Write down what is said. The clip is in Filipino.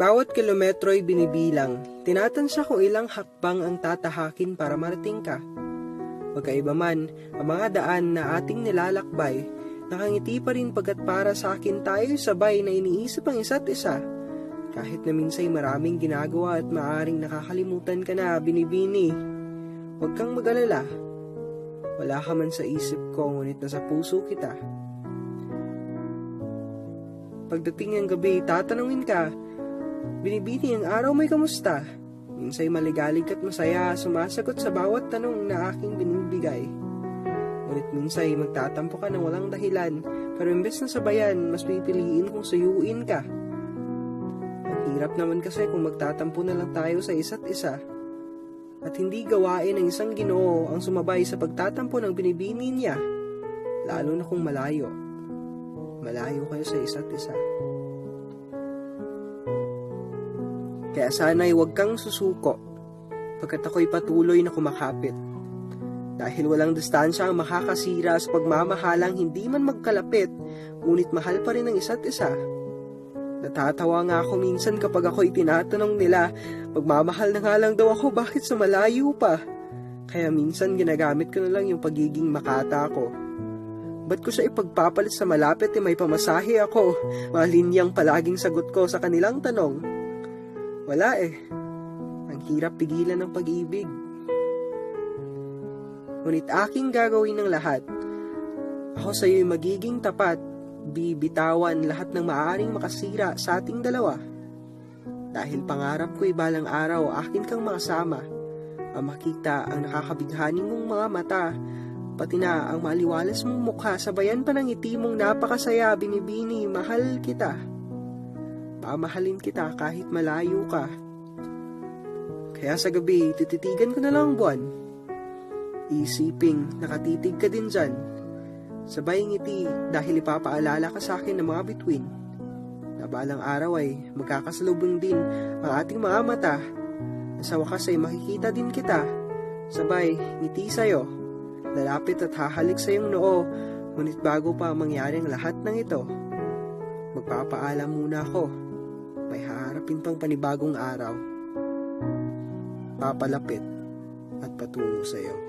Bawat kilometro ay binibilang, tinatansya kung ilang hakbang ang tatahakin para marating ka. Magkaiba man ang mga daan na ating nilalakbay, nakangiti pa rin pagkat para sa akin tayo sabay na iniisip ang isa't isa. Kahit na minsay maraming ginagawa at maaring nakakalimutan ka na, Binibini. Huwag kang mag-alala. Wala ka man sa isip ko, ngunit nasa puso kita. Pagdating ng gabi, tatanungin ka, Binibini, ang araw may kamusta? Minsay maligalig at masaya, sumasagot sa bawat tanong na aking binibigay. Ngunit minsay magtatampo ka ng walang dahilan, pero imbes na sabayan, mas pipiliin kung suyuin ka. Ang hirap naman kasi kung magtatampo na lang tayo sa isa't isa. At hindi gawain ng isang Ginoo ang sumabay sa pagtatampo ng binibini niya, lalo na kung malayo. Malayo kayo sa isa't isa. Kaya sana'y huwag kang susuko, pagkat ako'y patuloy na kumakapit. Dahil walang distansya ang makakasira sa pagmamahalang hindi man magkalapit, ngunit mahal pa rin ang isa't isa. Natatawa nga ako minsan kapag ako'y tinatanong nila, magmamahal na nga lang daw ako, bakit sa malayo pa? Kaya minsan ginagamit ko na lang yung pagiging makata ko. Ba't ko siya ipagpapalit sa malapit may pamasahe ako? Malinyang palaging sagot ko sa kanilang tanong. Wala Ang hirap pigilan ng pag-ibig. Ngunit aking gagawin ng lahat. Ako sa iyo'y magiging tapat, bibitawan lahat ng maaaring makasira sa ating dalawa. Dahil pangarap ko'y balang araw akin kang makasama, ang makita ang nakakabighani mong mga mata, pati na ang maliwalas mong mukha, sabayan pa ng ngiti mong napakasaya, Binibini, mahal kita. Mamahalin kita kahit malayo ka. Kaya sa gabi, tititigan ko na lang buwan. Isiping nakatitig ka din dyan. Sabay ngiti dahil ipapaalala ka sa akin ng mga bituin. Na balang araw ay magkakasalubong din ang ating mga mata. Na sa wakas ay makikita din kita. Sabay ngiti sa'yo. Lalapit at hahalik sa iyong noo. Ngunit bago pa mangyari ang lahat ng ito, magpapaalam muna ako. May haharapin pang panibagong araw. Papalapit at patungo sa iyo.